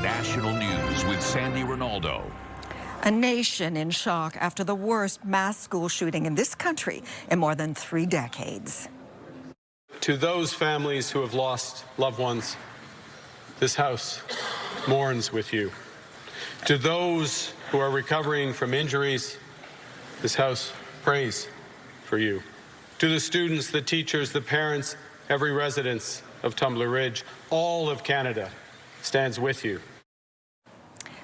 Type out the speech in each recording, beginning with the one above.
National News with Sandy Ronaldo. A nation in shock after the worst mass school shooting in this country in more than 3 decades. To those families who have lost loved ones, this House mourns with you. To those who are recovering from injuries, this House prays for you. To the students, the teachers, the parents, every resident of Tumbler Ridge, all of Canada stands with you.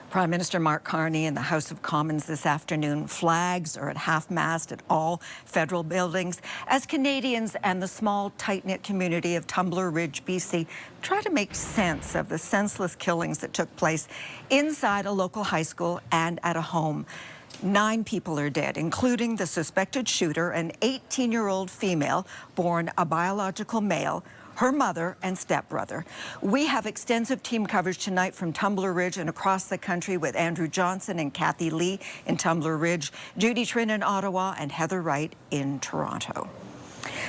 Prime Minister Mark Carney in the House of Commons this afternoon. Flags are at half-mast at all federal buildings as Canadians and the small, tight-knit community of Tumbler Ridge, BC, try to make sense of the senseless killings that took place inside a local high school and at a home. 9 people are dead, including the suspected shooter, an 18-year-old female born a biological male, her mother and stepbrother. We have extensive team coverage tonight from Tumbler Ridge and across the country with Andrew Johnson and Kathy Lee in Tumbler Ridge, Judy Trin in Ottawa, and Heather Wright in Toronto.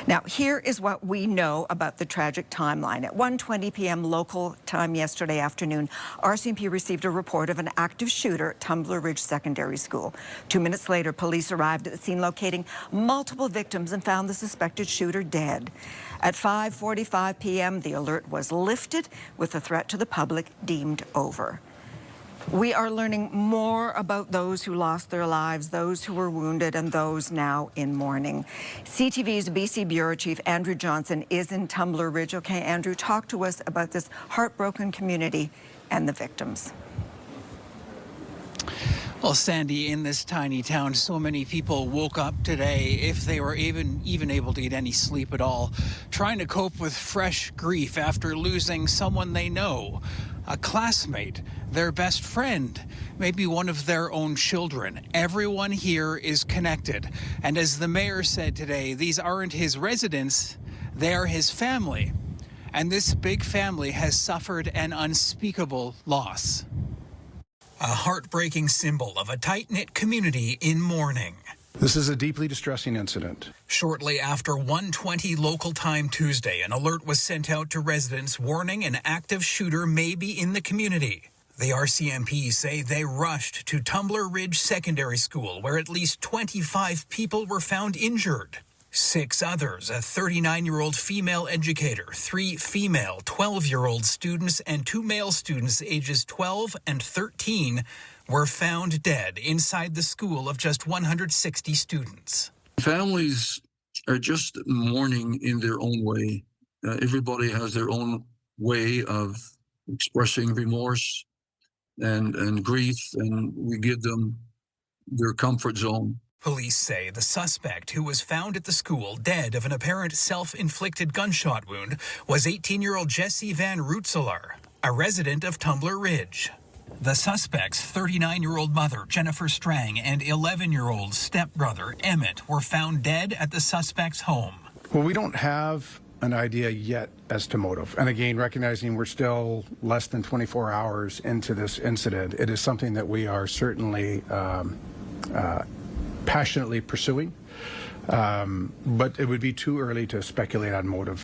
Now, here is what we know about the tragic timeline. At 1:20 p.m. local time yesterday afternoon, RCMP received a report of an active shooter at Tumbler Ridge Secondary School. 2 minutes later, police arrived at the scene, locating multiple victims and found the suspected shooter dead. At 5:45 p.m., the alert was lifted with the threat to the public deemed over. We are learning more about those who lost their lives, those who were wounded, and those now in mourning. CTV's BC Bureau Chief Andrew Johnson is in Tumbler Ridge. Okay, Andrew, talk to us about this heartbroken community and the victims. Well, Sandy, in this tiny town, so many people woke up today, if they were even able to get any sleep at all, trying to cope with fresh grief after losing someone they know, a classmate, their best friend, maybe one of their own children. Everyone here is connected. And as the mayor said today, these aren't his residents, they are his family. And this big family has suffered an unspeakable loss. A heartbreaking symbol of a tight-knit community in mourning. This is a deeply distressing incident. Shortly after 1:20 local time Tuesday, an alert was sent out to residents warning an active shooter may be in the community. The RCMP say they rushed to Tumbler Ridge Secondary School, where at least 25 people were found injured. 6 others, a 39-year-old female educator, 3 female 12-year-old students, and 2 male students ages 12 and 13 were found dead inside the school of just 160 students. Families are just mourning in their own way. Everybody has their own way of expressing remorse and grief, and we give them their comfort zone. Police say the suspect, who was found at the school dead of an apparent self-inflicted gunshot wound, was 18-year-old Jesse Van Rootselaar, a resident of Tumbler Ridge. The suspect's 39-year-old mother, Jennifer Strang, and 11-year-old stepbrother, Emmett, were found dead at the suspect's home. Well, we don't have an idea yet as to motive. And again, recognizing we're still less than 24 hours into this incident, it is something that we are certainly passionately pursuing, but it would be too early to speculate on motive.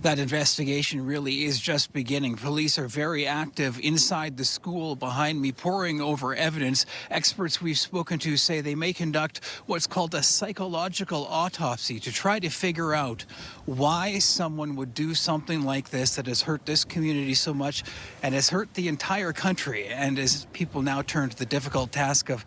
That investigation really is just beginning. Police are very active inside the school behind me, poring over evidence. Experts we've spoken to say they may conduct what's called a psychological autopsy to try to figure out why someone would do something like this that has hurt this community so much and has hurt the entire country. And as people now turn to the difficult task of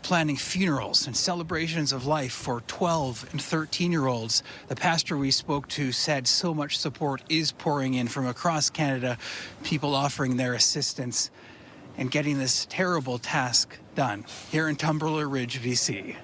planning funerals and celebrations of life for 12 and 13-year-olds. The pastor we spoke to said so much support is pouring in from across Canada, people offering their assistance and getting this terrible task done here in Tumbler Ridge, BC.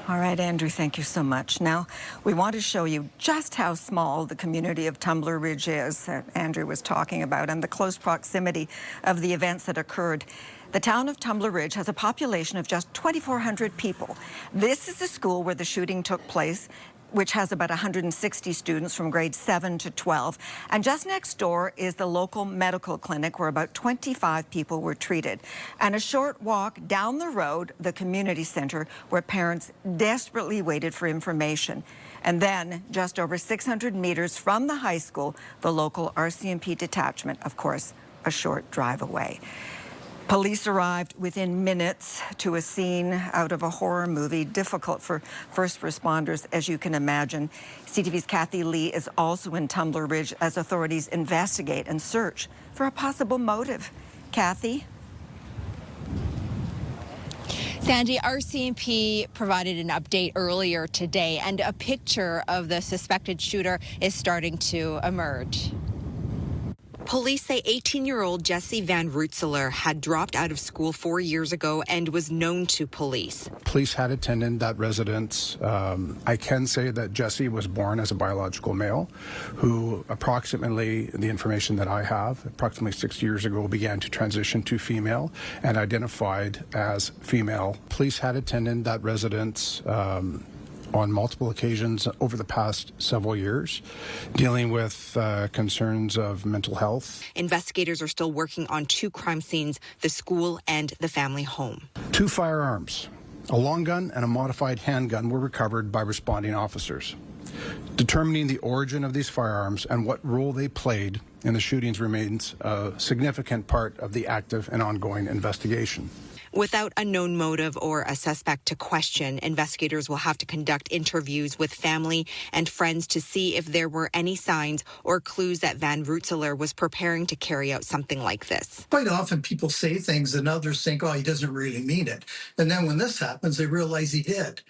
All right, Andrew, thank you so much. Now, we want to show you just how small the community of Tumbler Ridge is that Andrew was talking about and the close proximity of the events that occurred. The town of Tumbler Ridge has a population of just 2,400 people. This is the school where the shooting took place. which has about 160 students from grades 7 to 12. And just next door is the local medical clinic where about 25 people were treated. And a short walk down the road, the community center, where parents desperately waited for information. And then, just over 600 meters from the high school, the local RCMP detachment, of course, a short drive away. Police arrived within minutes to a scene out of a horror movie, difficult for first responders, as you can imagine. CTV's Kathy Lee is also in Tumbler Ridge as authorities investigate and search for a possible motive. Kathy? Sandy, RCMP provided an update earlier today, and a picture of the suspected shooter is starting to emerge. Police say 18-year-old Jesse Van Rutzeler had dropped out of school 4 years ago and was known to police. Police had attended that residence. I can say that Jesse was born as a biological male who approximately, the information that I have, approximately 6 years ago began to transition to female and identified as female. Police had attended that residence on multiple occasions over the past several years, dealing with concerns of mental health. Investigators are still working on 2 crime scenes, the school and the family home. 2 firearms, a long gun and a modified handgun, were recovered by responding officers. Determining the origin of these firearms and what role they played in the shootings remains a significant part of the active and ongoing investigation. Without a known motive or a suspect to question, investigators will have to conduct interviews with family and friends to see if there were any signs or clues that Van Rutzeler was preparing to carry out something like this. Quite often people say things and others think, oh, he doesn't really mean it. And then when this happens, they realize he did.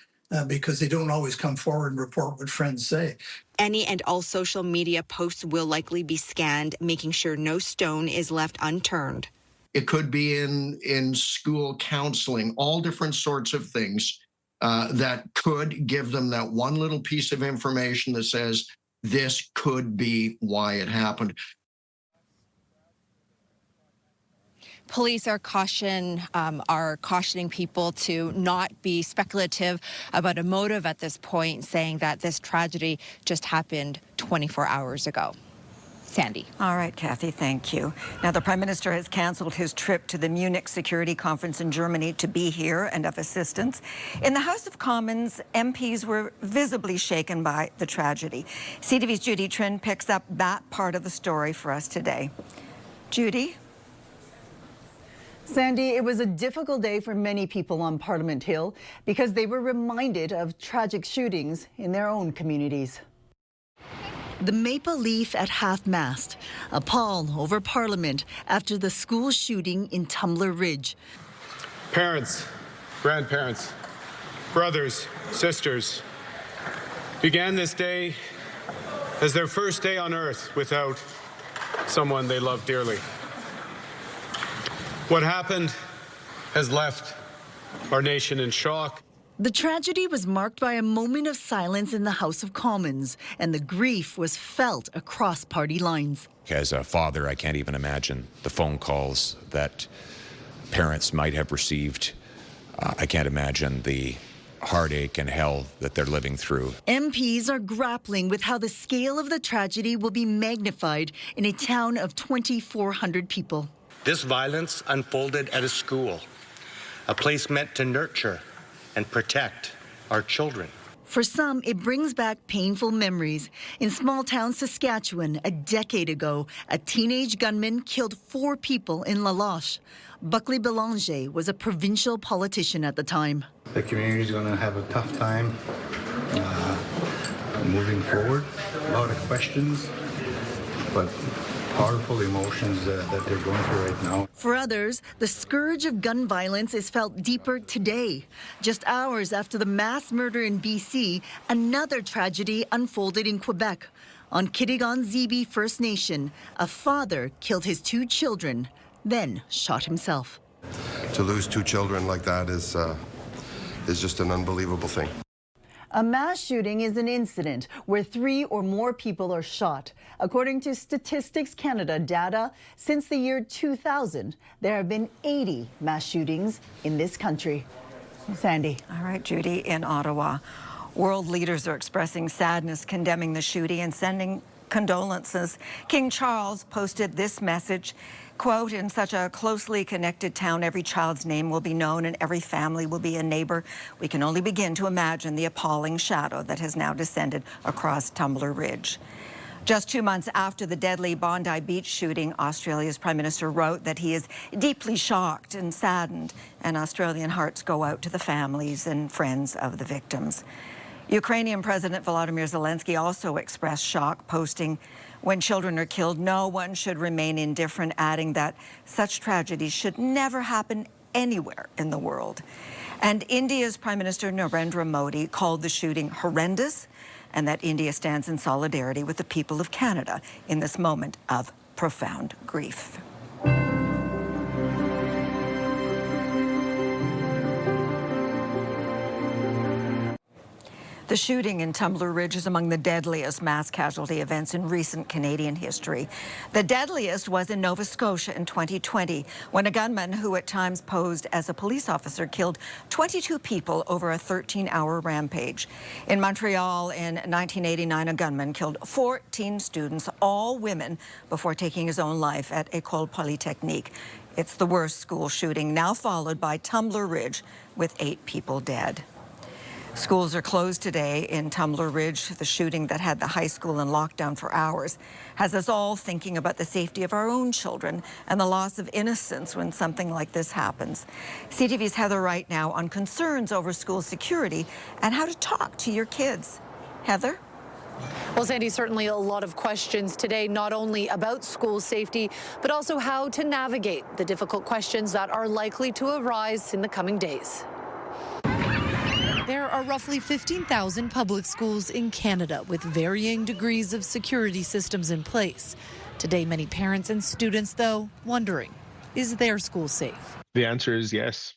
Because they don't always come forward and report what friends say. Any and all social media posts will likely be scanned, making sure no stone is left unturned. It could be in school counseling, all different sorts of things that could give them that one little piece of information that says this could be why it happened. Police are cautioning people to not be speculative about a motive at this point, saying that this tragedy just happened 24 hours ago. Sandy. All right, Kathy, thank you. Now, the Prime Minister has canceled his trip to the Munich Security Conference in Germany to be here and of assistance. In the House of Commons, MPs were visibly shaken by the tragedy. CTV's Judy Trin picks up that part of the story for us today. Judy? Sandy, it was a difficult day for many people on Parliament Hill because they were reminded of tragic shootings in their own communities. The maple leaf at half-mast, a pall over Parliament after the school shooting in Tumbler Ridge. Parents, grandparents, brothers, sisters began this day as their first day on earth without someone they loved dearly. What happened has left our nation in shock. The tragedy was marked by a moment of silence in the House of Commons, and the grief was felt across party lines. As a father, I can't even imagine the phone calls that parents might have received. I can't imagine the heartache and hell that they're living through. MPs are grappling with how the scale of the tragedy will be magnified in a town of 2,400 people. This violence unfolded at a school, a place meant to nurture and protect our children. For some, it brings back painful memories. In small-town Saskatchewan, a decade ago, a teenage gunman killed 4 people in La Loche. Buckley Belanger was a provincial politician at the time. The community is going to have a tough time moving forward. A lot of questions, but powerful emotions that they're going through right now. For others, the scourge of gun violence is felt deeper today. Just hours after the mass murder in BC, another tragedy unfolded in Quebec. On Kitigan-Zibi First Nation, a father killed his 2 children, then shot himself. To lose 2 children like that is just an unbelievable thing. A mass shooting is an incident where 3 or more people are shot. According to Statistics Canada data, since the year 2000, there have been 80 mass shootings in this country. Sandy. All right, Judy, in Ottawa. World leaders are expressing sadness, condemning the shooting and sending condolences. King Charles posted this message, quote, "In such a closely connected town, every child's name will be known and every family will be a neighbor. We can only begin to imagine the appalling shadow that has now descended across Tumbler Ridge." Just 2 months after the deadly Bondi Beach shooting, Australia's Prime Minister wrote that he is deeply shocked and saddened, and Australian hearts go out to the families and friends of the victims. Ukrainian President Volodymyr Zelensky also expressed shock, posting, "When children are killed, no one should remain indifferent," adding that such tragedies should never happen anywhere in the world. And India's Prime Minister Narendra Modi called the shooting horrendous, and that India stands in solidarity with the people of Canada in this moment of profound grief. The shooting in Tumbler Ridge is among the deadliest mass casualty events in recent Canadian history. The deadliest was in Nova Scotia in 2020, when a gunman who at times posed as a police officer killed 22 people over a 13-hour rampage. In Montreal in 1989, a gunman killed 14 students, all women, before taking his own life at École Polytechnique. It's the worst school shooting, now followed by Tumbler Ridge, with 8 people dead. Schools are closed today in Tumbler Ridge. The shooting that had the high school in lockdown for hours has us all thinking about the safety of our own children and the loss of innocence when something like this happens. CTV's Heather Wright now on concerns over school security and how to talk to your kids. Heather? Well, Sandy, certainly a lot of questions today, not only about school safety, but also how to navigate the difficult questions that are likely to arise in the coming days. There are roughly 15,000 public schools in Canada with varying degrees of security systems in place. Today, many parents and students, though, wondering, is their school safe? The answer is yes.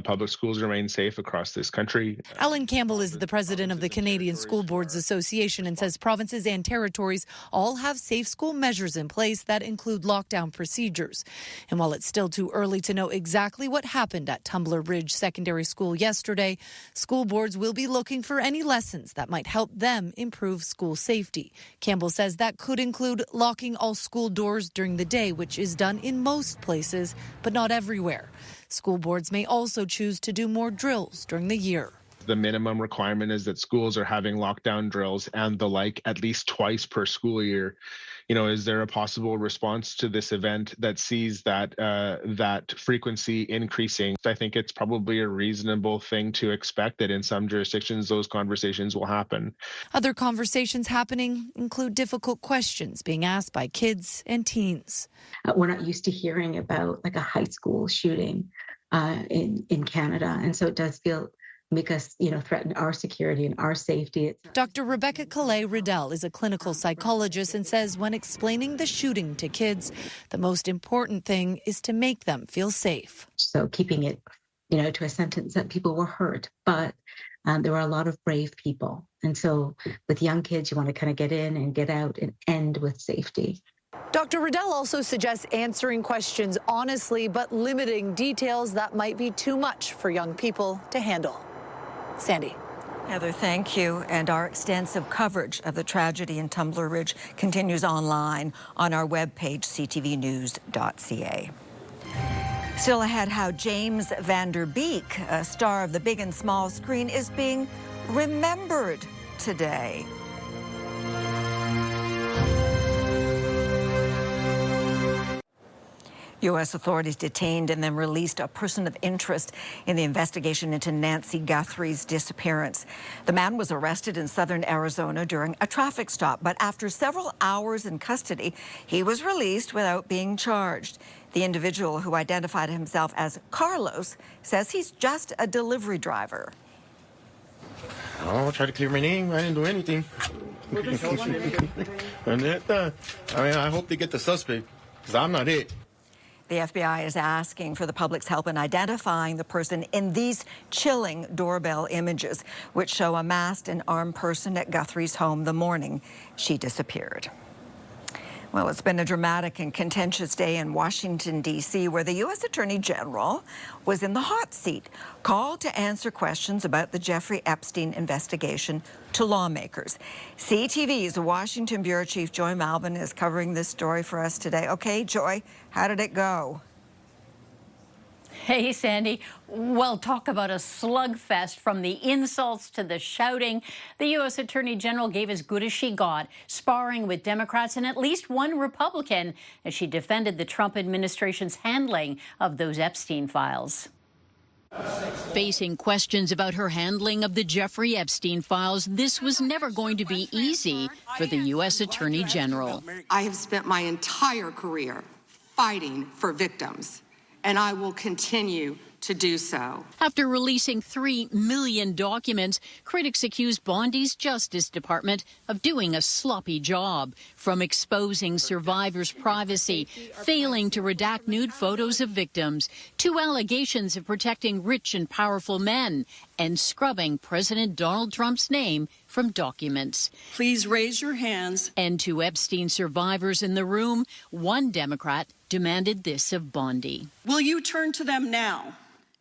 Public schools remain safe across this country. Alan Campbell is the president of the Canadian School Boards Association and says provinces and territories all have safe school measures in place that include lockdown procedures. And while it's still too early to know exactly what happened at Tumbler Ridge Secondary School yesterday, school boards will be looking for any lessons that might help them improve school safety. Campbell says that could include locking all school doors during the day, which is done in most places, but not everywhere. School boards may also choose to do more drills during the year. The minimum requirement is that schools are having lockdown drills and the like at least twice per school year. You know, is there a possible response to this event that sees that that frequency increasing? I think it's probably a reasonable thing to expect that in some jurisdictions those conversations will happen. Other conversations happening include difficult questions being asked by kids and teens. We're not used to hearing about like a high school shooting in Canada, and so it does make us, threaten our security and our safety. Dr. Rebecca Calais-Riddell is a clinical psychologist and says when explaining the shooting to kids, the most important thing is to make them feel safe. So keeping it, to a sentence that people were hurt, but there were a lot of brave people. And so with young kids, you want to kind of get in and get out and end with safety. Dr. Riddell also suggests answering questions honestly, but limiting details that might be too much for young people to handle. Sandy. Heather, thank you. And our extensive coverage of the tragedy in Tumbler Ridge continues online on our webpage, ctvnews.ca. Still ahead, how James Vanderbeek, a star of the big and small screen, is being remembered today. U.S. authorities detained and then released a person of interest in the investigation into Nancy Guthrie's disappearance. The man was arrested in southern Arizona during a traffic stop, but after several hours in custody, he was released without being charged. The individual, who identified himself as Carlos, says he's just a delivery driver. I'll try to clear my name. I didn't do anything. I hope they get the suspect, because I'm not it. The FBI is asking for the public's help in identifying the person in these chilling doorbell images, which show a masked and armed person at Guthrie's home the morning she disappeared. Well, it's been a dramatic and contentious day in Washington, D.C., where the U.S. Attorney General was in the hot seat, called to answer questions about the Jeffrey Epstein investigation to lawmakers. CTV's Washington Bureau Chief Joy Malbon is covering this story for us today. Okay, Joy, how did it go? Hey, Sandy. Well, talk about a slugfest, from the insults to the shouting. The U.S. Attorney General gave as good as she got, sparring with Democrats and at least one Republican as she defended the Trump administration's handling of those Epstein files. Facing questions about her handling of the Jeffrey Epstein files, this was never going to be easy for the U.S. Attorney General. I have spent my entire career fighting for victims, and I will continue to do so. After releasing 3 million documents, critics accused Bondi's Justice Department of doing a sloppy job, from exposing survivors' privacy, failing to redact nude photos of victims, to allegations of protecting rich and powerful men, and scrubbing President Donald Trump's name from documents. Please raise your hands. And to Epstein survivors in the room, one Democrat demanded this of Bondi. Will you turn to them now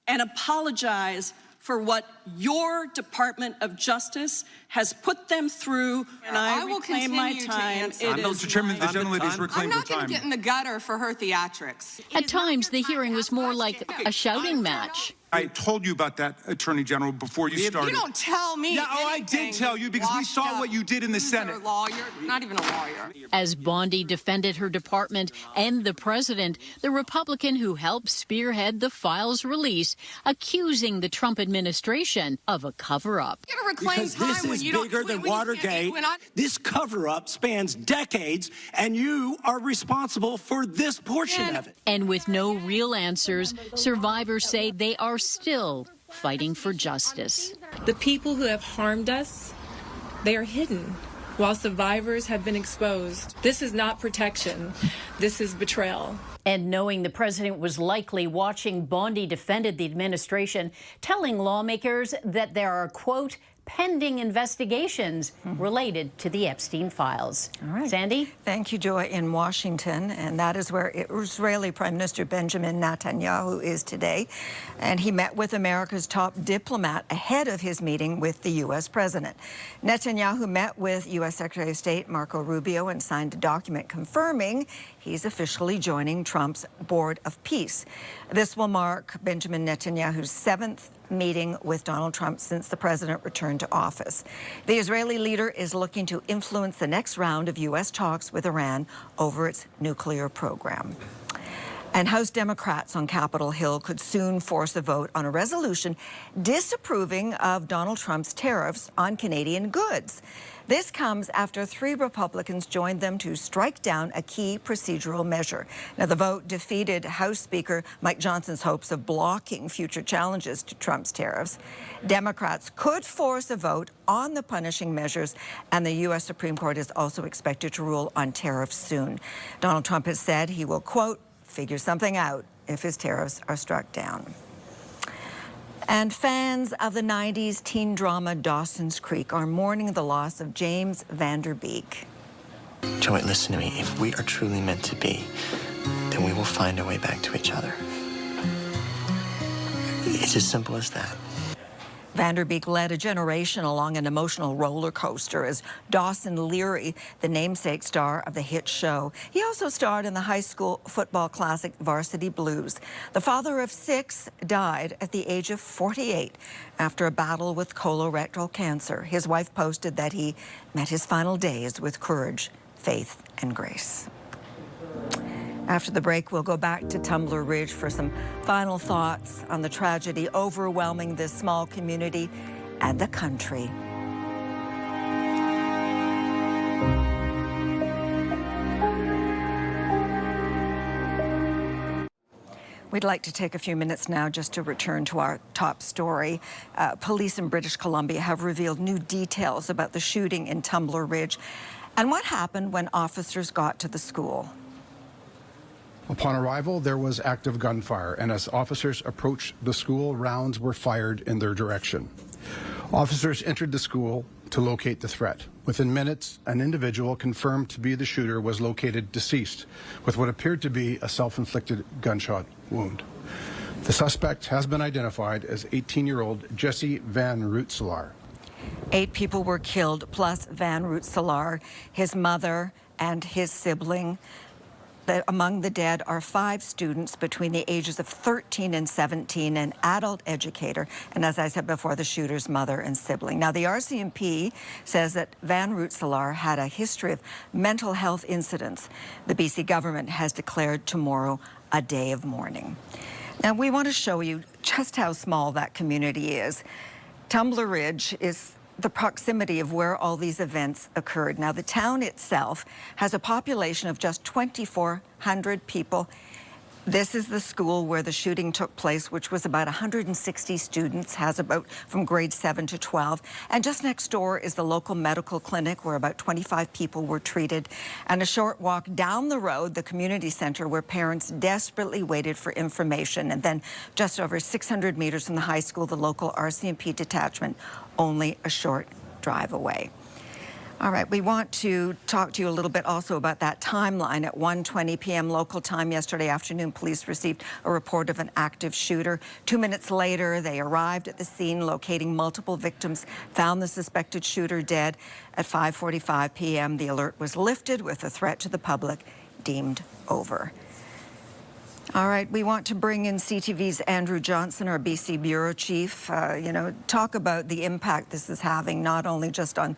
and apologize for what your Department of Justice has put them through? And I will reclaim my time. Mr. Chairman, the gentleman is reclaimed her time. I'm not going to get in the gutter for her theatrics. At times, the hearing was more like a shouting match. I told you about that, Attorney General, before you started. You don't tell me. Yeah, I did tell you, because we saw what you did in the Senate. You're a lawyer, not even a lawyer. As Bondi defended her department and the president, the Republican who helped spearhead the files release, accusing the Trump administration of a cover-up. Because this is bigger than Watergate. This cover-up spans decades, and you are responsible for this portion of it. And with no real answers, survivors say they are still fighting for justice. The people who have harmed us, they are hidden, while survivors have been exposed. This is not protection. This is betrayal. And knowing the president was likely watching, Bondi defended the administration, telling lawmakers that there are, quote, pending investigations related to the Epstein files. All right. Sandy? Thank you, Joy, in Washington. And that is where Israeli Prime Minister Benjamin Netanyahu is today. And he met with America's top diplomat ahead of his meeting with the U.S. president. Netanyahu met with U.S. Secretary of State Marco Rubio and signed a document confirming he's officially joining Trump's Board of Peace. This will mark Benjamin Netanyahu's 7th meeting with Donald Trump since the president returned to office. The Israeli leader is looking to influence the next round of U.S. talks with Iran over its nuclear program. And House Democrats on Capitol Hill could soon force a vote on a resolution disapproving of Donald Trump's tariffs on Canadian goods. This comes after 3 Republicans joined them to strike down a key procedural measure. Now, the vote defeated House Speaker Mike Johnson's hopes of blocking future challenges to Trump's tariffs. Democrats could force a vote on the punishing measures, and the U.S. Supreme Court is also expected to rule on tariffs soon. Donald Trump has said he will, quote, figure something out if his tariffs are struck down. And fans of the 90s teen drama Dawson's Creek are mourning the loss of James Vanderbeek. Joy, listen to me. If we are truly meant to be, then we will find a way back to each other. It's as simple as that. Vanderbeek led a generation along an emotional roller coaster as Dawson Leary, the namesake star of the hit show. He also starred in the high school football classic Varsity Blues. The father of 6 died at the age of 48 after a battle with colorectal cancer. His wife posted that he met his final days with courage, faith, and grace. After the break, we'll go back to Tumbler Ridge for some final thoughts on the tragedy overwhelming this small community and the country. We'd like to take a few minutes now just to return to our top story. Police in British Columbia have revealed new details about the shooting in Tumbler Ridge and what happened when officers got to the school. Upon arrival, there was active gunfire, and as officers approached the school, rounds were fired in their direction. Officers entered the school, to locate the threat. Within minutes, an individual confirmed to be the shooter was located deceased with what appeared to be a self-inflicted gunshot wound. The suspect has been identified as 18-year-old Jesse Van Rootselaar. 8 people were killed, plus Van Rootselaar, his mother, and his sibling. Among the dead are 5 students between the ages of 13 and 17, an adult educator, and as I said before, the shooter's mother and sibling. Now, the RCMP says that Van Rootselaar had a history of mental health incidents. The BC government has declared tomorrow a day of mourning. Now, we want to show you just how small that community is. Tumbler Ridge is the proximity of where all these events occurred. Now, the town itself has a population of just 2,400 people. This is the school where the shooting took place, which was about 160 students, has about from grade 7 to 12. And just next door is the local medical clinic where about 25 people were treated. And a short walk down the road, the community center where parents desperately waited for information. And then just over 600 meters from the high school, the local RCMP detachment, only a short drive away. All right, we want to talk to you a little bit also about that timeline. At 1:20 p.m. local time yesterday afternoon, police received a report of an active shooter. 2 minutes later, they arrived at the scene, locating multiple victims, found the suspected shooter dead. At 5:45 p.m., the alert was lifted with the threat to the public deemed over. All right, we want to bring in CTV's Andrew Johnson, our BC Bureau Chief. Talk about the impact this is having, not only just on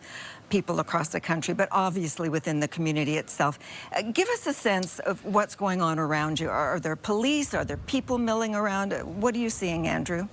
people across the country, but obviously within the community itself. Give us a sense of what's going on around you. Are there police? Are there people milling around? What are you seeing, Andrew?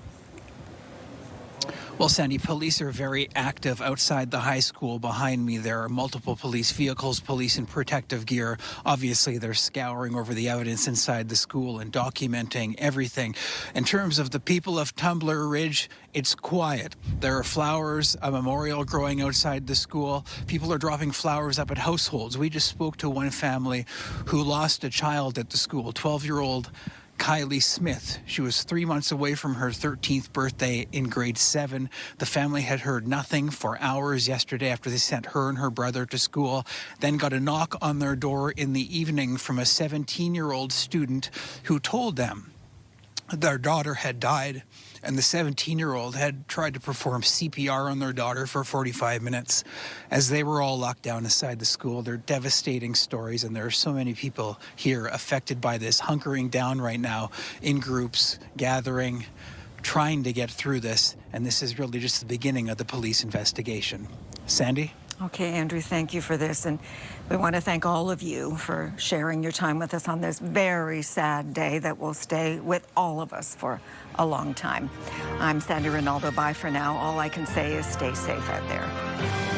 Well, Sandy, police are very active outside the high school. Behind me, there are multiple police vehicles, police in protective gear. Obviously, they're scouring over the evidence inside the school and documenting everything. In terms of the people of Tumbler Ridge, it's quiet. There are flowers, a memorial growing outside the school. People are dropping flowers up at households. We just spoke to one family who lost a child at the school, 12-year-old Kylie Smith. She was 3 months away from her 13th birthday in grade 7. The family had heard nothing for hours yesterday after they sent her and her brother to school, then got a knock on their door in the evening from a 17-year-old student who told them their daughter had died, and the 17-year-old had tried to perform CPR on their daughter for 45 minutes. As they were all locked down inside the school, they're devastating stories, and there are so many people here affected by this, hunkering down right now in groups, gathering, trying to get through this, and this is really just the beginning of the police investigation. Sandy? Okay, Andrew, thank you for this. And we want to thank all of you for sharing your time with us on this very sad day that will stay with all of us for a long time. I'm Sandy Ronaldo. Bye for now. All I can say is stay safe out there.